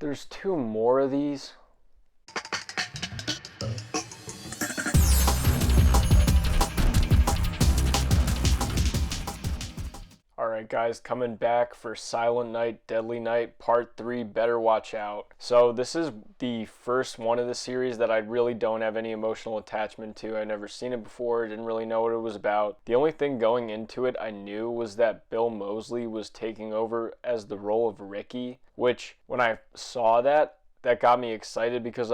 There's two more of these. Alright guys, coming back for Silent Night, Deadly Night, Part 3, Better Watch Out. So this is the first one of the series that I really don't have any emotional attachment to. I'd never seen it before, didn't really know what it was about. The only thing going into it I knew was that Bill Moseley was taking over as the role of Ricky, which when I saw that got me excited because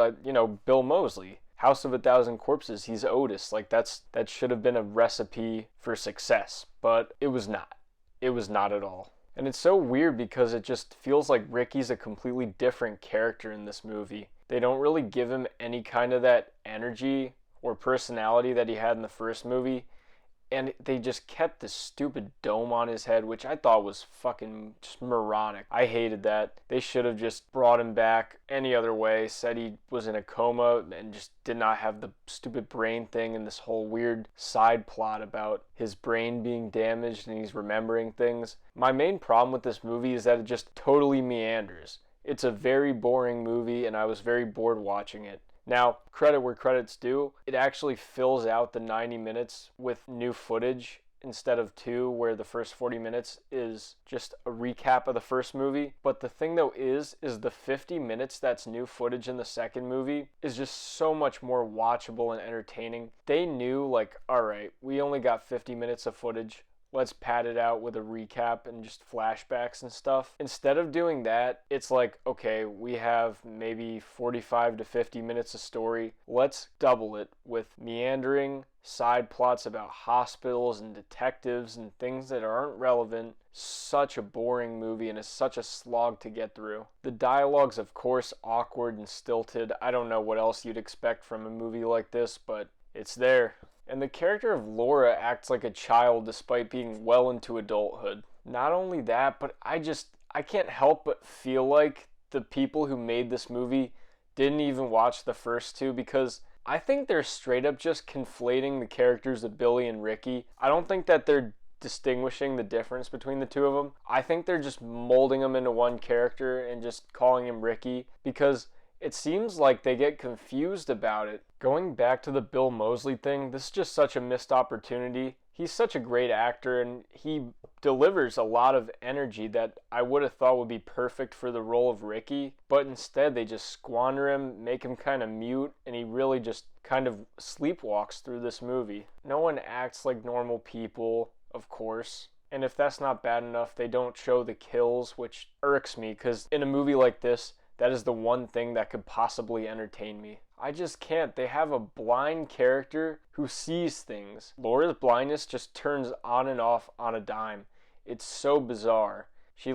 Bill Moseley. House of a Thousand Corpses, he's Otis. Like that should have been a recipe for success, but it was not. It was not at all. And it's so weird because it just feels like Ricky's a completely different character in this movie. They don't really give him any kind of that energy or personality that he had in the first movie. And they just kept this stupid dome on his head, which I thought was fucking just moronic. I hated that. They should have just brought him back any other way, said he was in a coma and just did not have the stupid brain thing and this whole weird side plot about his brain being damaged and he's remembering things. My main problem with this movie is that it just totally meanders. It's a very boring movie and I was very bored watching it. Now, credit where credit's due, it actually fills out the 90 minutes with new footage instead of 2, where the first 40 minutes is just a recap of the first movie. But the thing though is the 50 minutes that's new footage in the second movie is just so much more watchable and entertaining. They knew, like, alright, we only got 50 minutes of footage. Let's pad it out with a recap and just flashbacks and stuff. Instead of doing that, it's like, okay, we have maybe 45 to 50 minutes of story. Let's double it with meandering side plots about hospitals and detectives and things that aren't relevant. Such a boring movie and it's such a slog to get through. The dialogue's of course awkward and stilted. I don't know what else you'd expect from a movie like this, but it's there. And the character of Laura acts like a child despite being well into adulthood. Not only that, but I can't help but feel like the people who made this movie didn't even watch the first two, because I think they're straight up just conflating the characters of Billy and Ricky. I don't think that they're distinguishing the difference between the two of them. I think they're just molding them into one character and just calling him Ricky, because it seems like they get confused about it. Going back to the Bill Moseley thing, this is just such a missed opportunity. He's such a great actor and he delivers a lot of energy that I would have thought would be perfect for the role of Ricky, but instead they just squander him, make him kind of mute, and he really just kind of sleepwalks through this movie. No one acts like normal people, of course. And if that's not bad enough, they don't show the kills, which irks me, because in a movie like this, that is the one thing that could possibly entertain me. I just can't. They have a blind character who sees things. Laura's blindness just turns on and off on a dime. It's so bizarre. She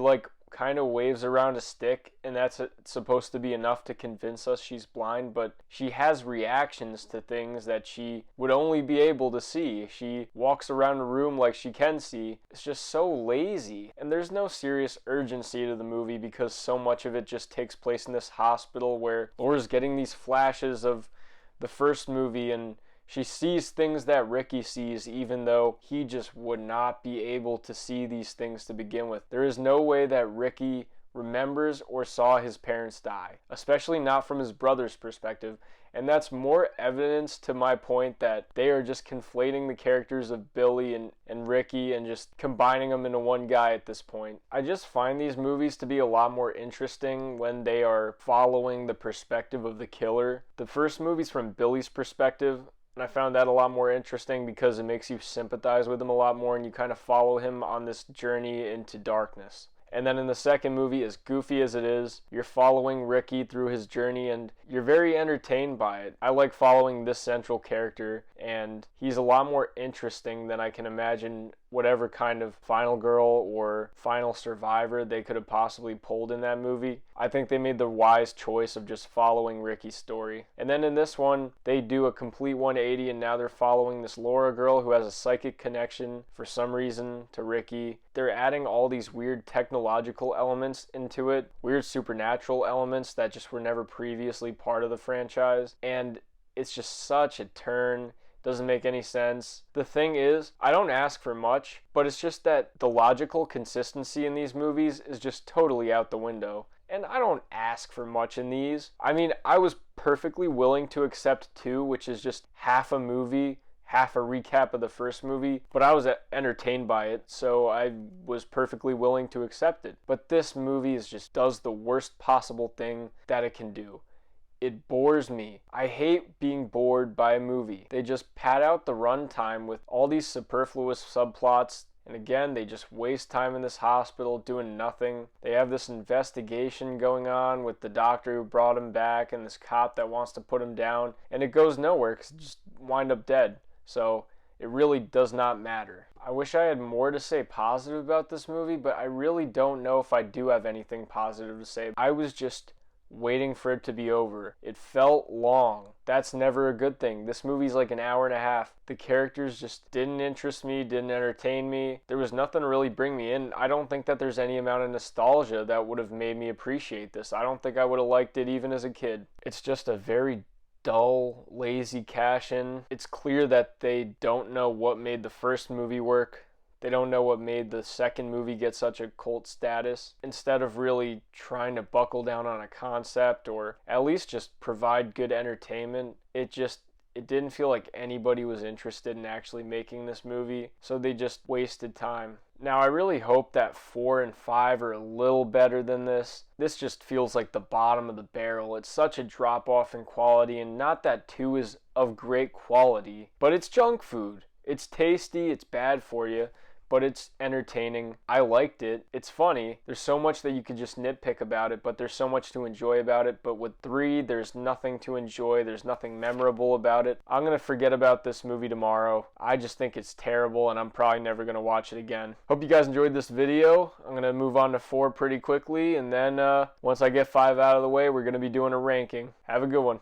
kind of waves around a stick and that's supposed to be enough to convince us she's blind, but she has reactions to things that she would only be able to see. She walks around a room like she can see. It's just so lazy, and there's no serious urgency to the movie because so much of it just takes place in this hospital where Laura's getting these flashes of the first movie and she sees things that Ricky sees, even though he just would not be able to see these things to begin with. There is no way that Ricky remembers or saw his parents die, especially not from his brother's perspective. And that's more evidence to my point that they are just conflating the characters of Billy and Ricky and just combining them into one guy at this point. I just find these movies to be a lot more interesting when they are following the perspective of the killer. The first movie's from Billy's perspective, and I found that a lot more interesting because it makes you sympathize with him a lot more and you kind of follow him on this journey into darkness. And then in the second movie, as goofy as it is, you're following Ricky through his journey and you're very entertained by it. I like following this central character and he's a lot more interesting than I can imagine whatever kind of final girl or final survivor they could have possibly pulled in that movie. I think they made the wise choice of just following Ricky's story. And then in this one, they do a complete 180 and now they're following this Laura girl who has a psychic connection for some reason to Ricky. They're adding all these weird technological elements into it, weird supernatural elements that just were never previously part of the franchise. And it's just such a turn. Doesn't make any sense. The thing is, I don't ask for much, but it's just that the logical consistency in these movies is just totally out the window. and I don't ask for much in these. I mean, I was perfectly willing to accept 2, which is just half a movie, half a recap of the first movie, but I was entertained by it, so I was perfectly willing to accept it. But this movie does the worst possible thing that it can do. It bores me. I hate being bored by a movie. They just pad out the runtime with all these superfluous subplots, and again, they just waste time in this hospital doing nothing. They have this investigation going on with the doctor who brought him back and this cop that wants to put him down, and it goes nowhere because it just wind up dead. So it really does not matter. I wish I had more to say positive about this movie, but I really don't know if I do have anything positive to say. I was just waiting for it to be over. It felt long. That's never a good thing. This movie's like an hour and a half. The characters just didn't interest me, didn't entertain me. There was nothing to really bring me in. I don't think that there's any amount of nostalgia that would have made me appreciate this. I don't think I would have liked it even as a kid. It's just a very dull, lazy cash-in. It's clear that they don't know what made the first movie work. They don't know what made the second movie get such a cult status. Instead of really trying to buckle down on a concept or at least just provide good entertainment, it didn't feel like anybody was interested in actually making this movie, so they just wasted time. Now, I really hope that 4 and 5 are a little better than this. This just feels like the bottom of the barrel. It's such a drop-off in quality, and not that 2 is of great quality, but it's junk food. It's tasty, it's bad for you, but it's entertaining. I liked it. It's funny. There's so much that you could just nitpick about it, but there's so much to enjoy about it. But with 3, there's nothing to enjoy. There's nothing memorable about it. I'm going to forget about this movie tomorrow. I just think it's terrible, and I'm probably never going to watch it again. Hope you guys enjoyed this video. I'm going to move on to 4 pretty quickly, and then once I get 5 out of the way, we're going to be doing a ranking. Have a good one.